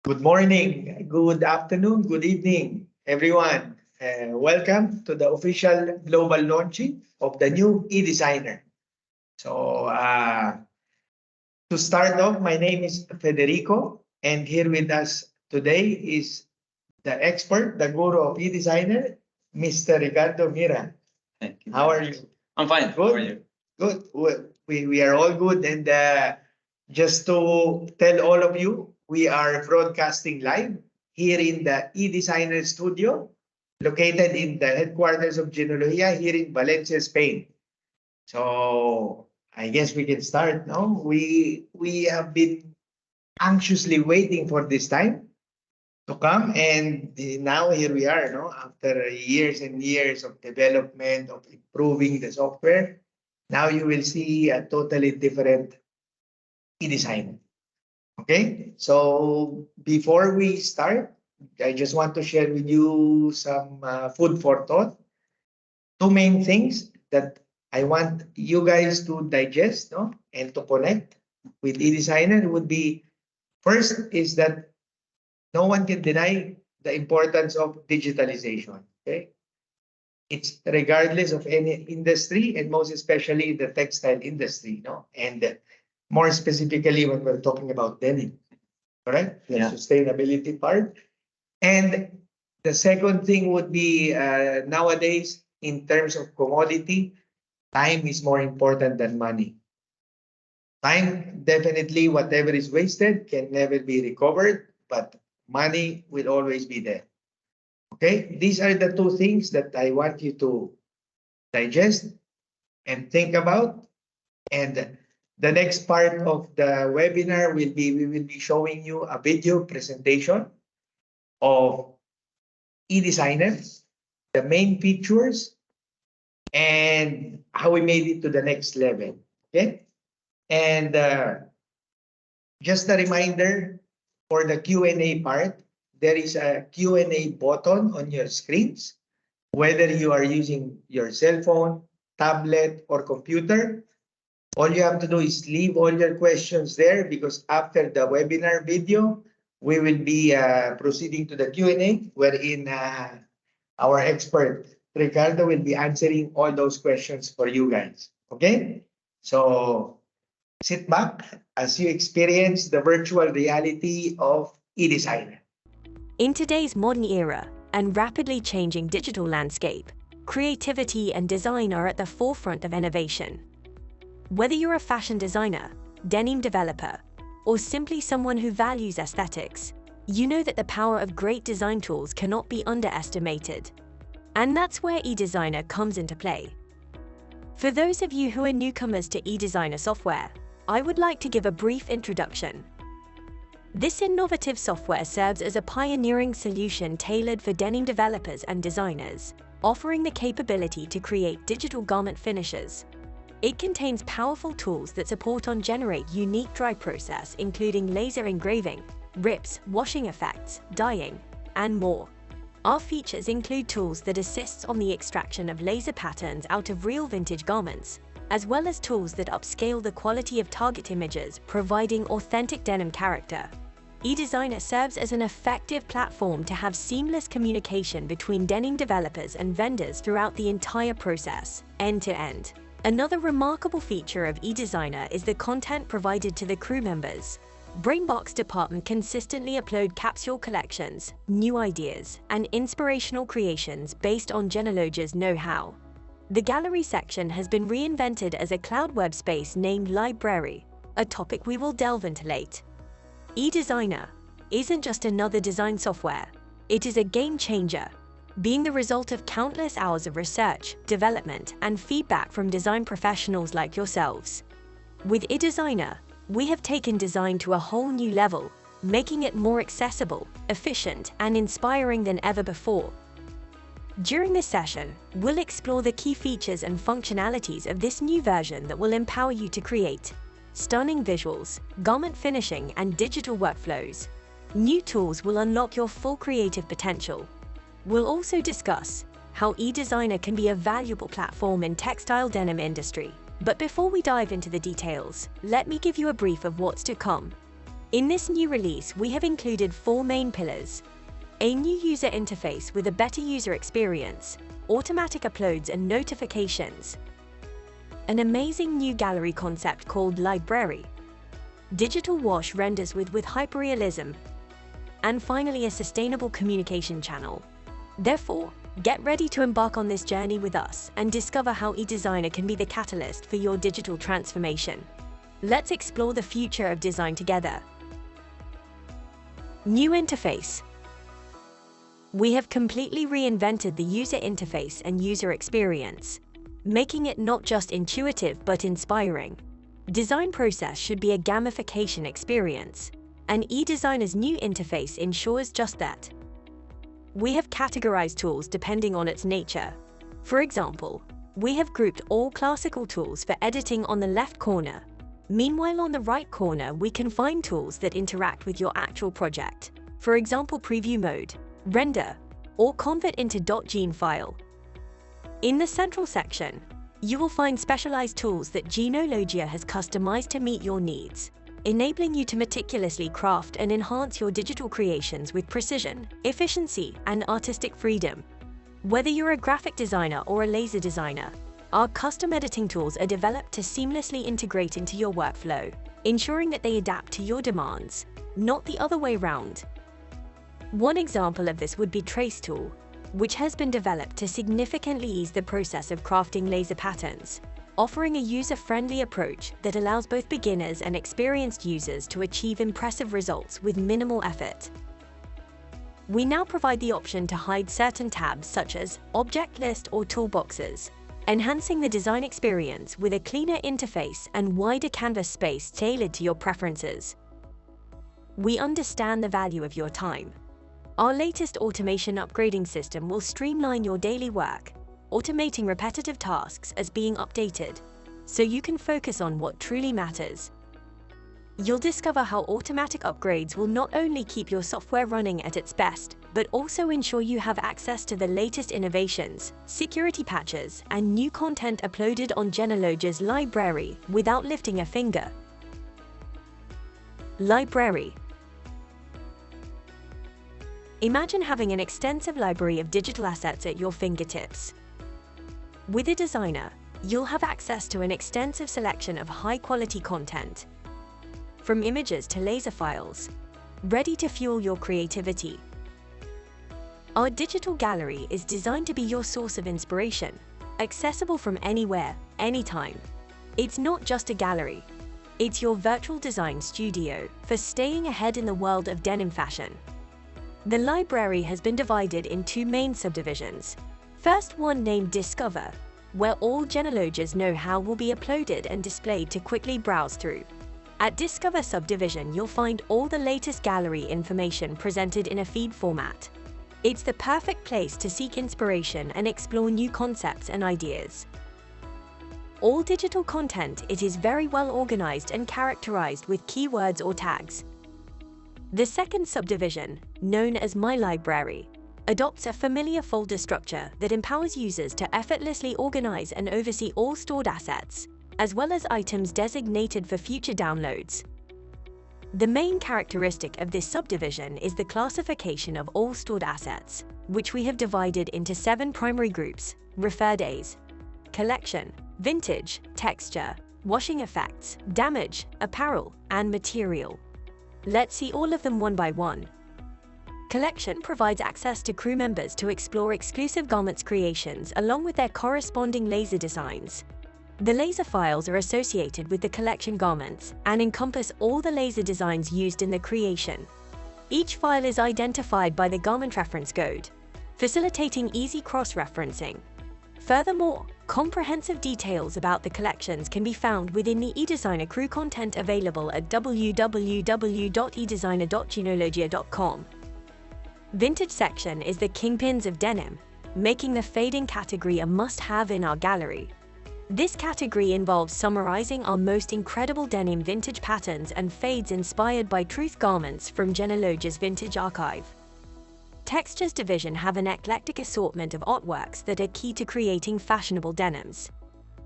Good morning, good afternoon, good evening, everyone. Welcome to the official global launching of the new eDesigner. So, to start off, my name is Federico, and here with us today is the expert, the guru of eDesigner, Mr. Ricardo Mira. Thank you How very are much. you? I'm fine. How are you? Good. We are all good. And just to tell all of you, we are broadcasting live here in the eDesigner studio, located in the headquarters of Jeanologia here in Valencia, Spain. So I guess we can start, no? We have been anxiously waiting for this time to come, and now here we are, no? After years and years of development, of improving the software, now you will see a totally different e-design. Okay, so before we start, I just want to share with you some food for thought. Two main things that I want you guys to digest, no, and to connect with eDesigner would be, first is that no one can deny the importance of digitalization. Okay, it's regardless of any industry, and most especially the textile industry, no, and more specifically when we're talking about denim, correct? The sustainability part. And the second thing would be nowadays, in terms of commodity, time is more important than money. Time, definitely, whatever is wasted can never be recovered, but money will always be there. Okay, these are the two things that I want you to digest and think about. And the next part of the webinar will be, we will be showing you a video presentation of eDesigner, the main features, and how we made it to the next level. Okay, and just a reminder, for the Q&A part, there is a Q&A button on your screens. Whether you are using your cell phone, tablet, or computer, all you have to do is leave all your questions there, because after the webinar video, we will be proceeding to the Q&A, wherein our expert, Ricardo, will be answering all those questions for you guys. Okay? So sit back as you experience the virtual reality of eDesigner. In today's modern era and rapidly changing digital landscape, creativity and design are at the forefront of innovation. Whether you're a fashion designer, denim developer, or simply someone who values aesthetics, you know that the power of great design tools cannot be underestimated. And that's where eDesigner comes into play. For those of you who are newcomers to eDesigner software, I would like to give a brief introduction. This innovative software serves as a pioneering solution tailored for denim developers and designers, offering the capability to create digital garment finishes. It contains powerful tools that support and generate unique dry process, including laser engraving, rips, washing effects, dyeing, and more. Our features include tools that assist on the extraction of laser patterns out of real vintage garments, as well as tools that upscale the quality of target images, providing authentic denim character. eDesigner serves as an effective platform to have seamless communication between denim developers and vendors throughout the entire process, end to end. Another remarkable feature of eDesigner is the content provided to the crew members. Brainbox department consistently upload capsule collections, new ideas, and inspirational creations based on Jeanologia's know-how. The gallery section has been reinvented as a cloud web space named Library, a topic we will delve into later. eDesigner isn't just another design software, it is a game changer, being the result of countless hours of research, development, and feedback from design professionals like yourselves. With eDesigner, we have taken design to a whole new level, making it more accessible, efficient, and inspiring than ever before. During this session, we'll explore the key features and functionalities of this new version that will empower you to create stunning visuals, garment finishing, and digital workflows. New tools will unlock your full creative potential. We'll also discuss how eDesigner can be a valuable platform in textile denim industry. But before we dive into the details, let me give you a brief of what's to come. In this new release, we have included 4 main pillars: a new user interface with a better user experience, automatic uploads and notifications, an amazing new gallery concept called Library, digital wash renders with hyperrealism, and finally a sustainable communication channel. Therefore, get ready to embark on this journey with us and discover how eDesigner can be the catalyst for your digital transformation. Let's explore the future of design together. New interface. We have completely reinvented the user interface and user experience, making it not just intuitive but inspiring. Design process should be a gamification experience, and eDesigner's new interface ensures just that. We have categorized tools depending on its nature. For example, we have grouped all classical tools for editing on the left corner. Meanwhile, on the right corner, we can find tools that interact with your actual project. For example, preview mode, render, or convert into .gene file. In the central section, you will find specialized tools that Jeanologia has customized to meet your needs, enabling you to meticulously craft and enhance your digital creations with precision, efficiency, and artistic freedom. Whether you're a graphic designer or a laser designer, our custom editing tools are developed to seamlessly integrate into your workflow, ensuring that they adapt to your demands, not the other way around. One example of this would be Trace Tool, which has been developed to significantly ease the process of crafting laser patterns, offering a user-friendly approach that allows both beginners and experienced users to achieve impressive results with minimal effort. We now provide the option to hide certain tabs such as Object List or Toolboxes, enhancing the design experience with a cleaner interface and wider canvas space tailored to your preferences. We understand the value of your time. Our latest automation upgrading system will streamline your daily work, automating repetitive tasks as being updated, so you can focus on what truly matters. You'll discover how automatic upgrades will not only keep your software running at its best, but also ensure you have access to the latest innovations, security patches, and new content uploaded on Jeanologia's library without lifting a finger. Library. Imagine having an extensive library of digital assets at your fingertips. With eDesigner, you'll have access to an extensive selection of high-quality content, from images to laser files, ready to fuel your creativity. Our digital gallery is designed to be your source of inspiration, accessible from anywhere, anytime. It's not just a gallery. It's your virtual design studio for staying ahead in the world of denim fashion. The library has been divided in 2 main subdivisions. First one named Discover, where all Jeanologia's know-how will be uploaded and displayed to quickly browse through. At Discover subdivision, you'll find all the latest gallery information presented in a feed format. It's the perfect place to seek inspiration and explore new concepts and ideas. All digital content, it is very well organized and characterized with keywords or tags. The second subdivision, known as My Library, adopts a familiar folder structure that empowers users to effortlessly organize and oversee all stored assets, as well as items designated for future downloads. The main characteristic of this subdivision is the classification of all stored assets, which we have divided into 7 primary groups: referred As, collection, vintage, texture, washing effects, damage, apparel, and material. Let's see all of them one by one. Collection provides access to crew members to explore exclusive garments creations along with their corresponding laser designs. The laser files are associated with the collection garments and encompass all the laser designs used in the creation. Each file is identified by the garment reference code, facilitating easy cross-referencing. Furthermore, comprehensive details about the collections can be found within the eDesigner crew content available at www.edesigner.jeanologia.com. Vintage section is the kingpins of denim, making the fading category a must-have in our gallery. This category involves summarizing our most incredible denim vintage patterns and fades inspired by truth garments from Jeanologia's vintage archive. Textures division have an eclectic assortment of artworks that are key to creating fashionable denims.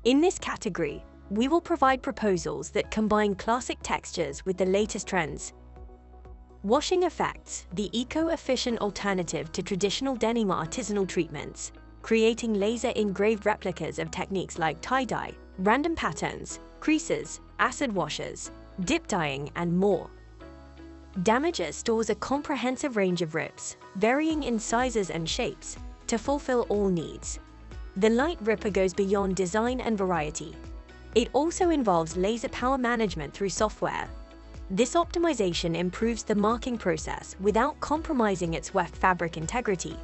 In this category, we will provide proposals that combine classic textures with the latest trends, Washing effects, the eco-efficient alternative to traditional denim artisanal treatments, creating laser-engraved replicas of techniques like tie-dye, random patterns, creases, acid washes, dip dyeing, and more. Damager stores a comprehensive range of rips, varying in sizes and shapes, to fulfill all needs. The light ripper goes beyond design and variety. It also involves laser power management through software. This optimization improves the marking process without compromising its weft fabric integrity.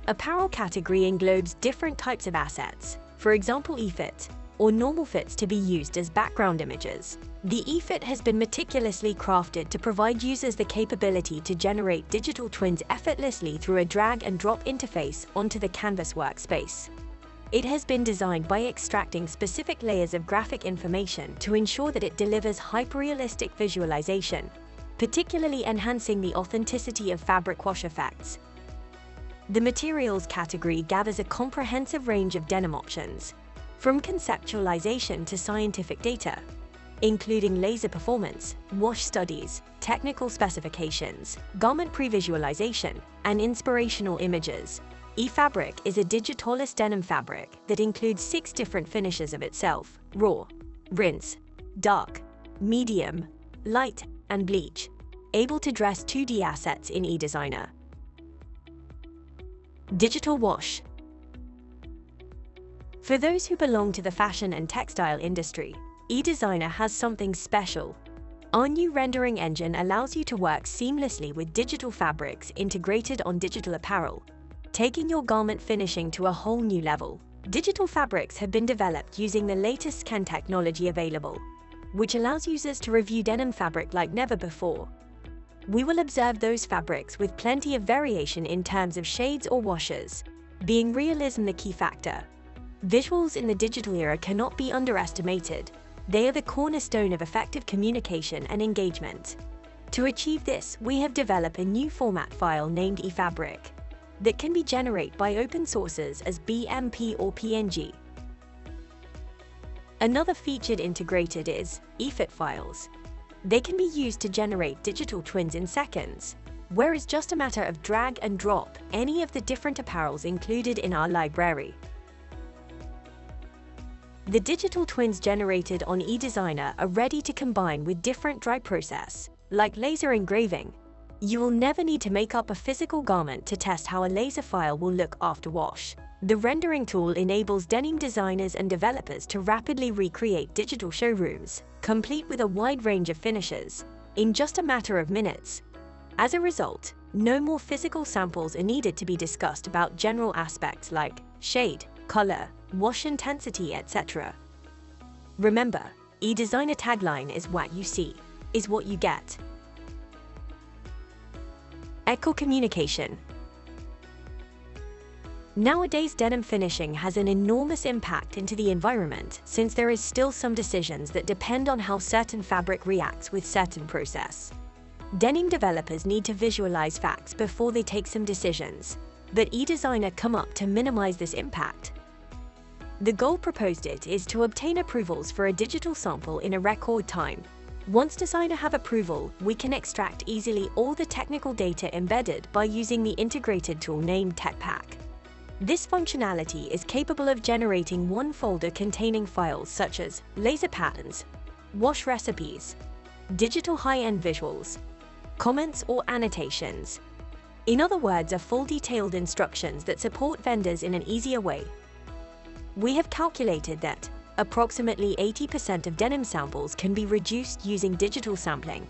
Apparel category englobes different types of assets, for example e-fit, or normal fits to be used as background images. The e-fit has been meticulously crafted to provide users the capability to generate digital twins effortlessly through a drag-and-drop interface onto the canvas workspace. It has been designed by extracting specific layers of graphic information to ensure that it delivers hyperrealistic visualization, particularly enhancing the authenticity of fabric wash effects. The materials category gathers a comprehensive range of denim options, from conceptualization to scientific data, including laser performance, wash studies, technical specifications, garment pre-visualization, and inspirational images. eFabric is a digitalis denim fabric that includes 6 different finishes of itself: raw, rinse, dark, medium, light, and bleach, able to dress 2D assets in eDesigner. Digital wash. For those who belong to the fashion and textile industry, eDesigner has something special. Our new rendering engine allows you to work seamlessly with digital fabrics integrated on digital apparel, taking your garment finishing to a whole new level. Digital fabrics have been developed using the latest scan technology available, which allows users to review denim fabric like never before. We will observe those fabrics with plenty of variation in terms of shades or washes, being realism the key factor. Visuals in the digital era cannot be underestimated. They are the cornerstone of effective communication and engagement. To achieve this, we have developed a new format file named eFabric that can be generated by open sources as BMP or PNG. Another featured integrated is eFit files. They can be used to generate digital twins in seconds, where it's just a matter of drag and drop any of the different apparels included in our library. The digital twins generated on eDesigner are ready to combine with different dry process, like laser engraving. You will never need to make up a physical garment to test how a laser file will look after wash. The rendering tool enables denim designers and developers to rapidly recreate digital showrooms, complete with a wide range of finishes, in just a matter of minutes. As a result, no more physical samples are needed to be discussed about general aspects like shade, color, wash intensity, etc. Remember, eDesigner tagline is what you see, is what you get. Eco communication. Nowadays, denim finishing has an enormous impact into the environment, since there is still some decisions that depend on how certain fabric reacts with certain process. Denim developers need to visualize facts before they take some decisions, but eDesigner come up to minimize this impact. The goal proposed it is to obtain approvals for a digital sample in a record time. Once designer have approval, we can extract easily all the technical data embedded by using the integrated tool named TechPack. This functionality is capable of generating one folder containing files such as laser patterns, wash recipes, digital high-end visuals, comments or annotations. In other words, a full detailed instructions that support vendors in an easier way. We have calculated that approximately 80% of denim samples can be reduced using digital sampling.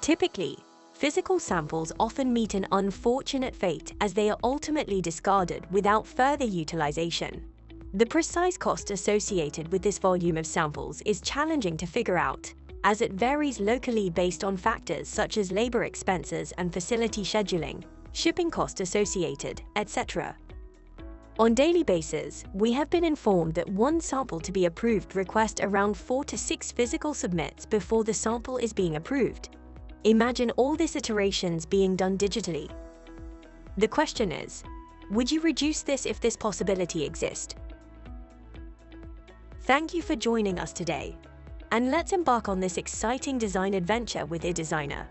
Typically, physical samples often meet an unfortunate fate as they are ultimately discarded without further utilization. The precise cost associated with this volume of samples is challenging to figure out, as it varies locally based on factors such as labor expenses and facility scheduling, shipping cost associated, etc. On daily basis, we have been informed that one sample to be approved requests around 4 to 6 physical submits before the sample is being approved. Imagine all these iterations being done digitally. The question is, would you reduce this if this possibility exists? Thank you for joining us today, and let's embark on this exciting design adventure with eDesigner.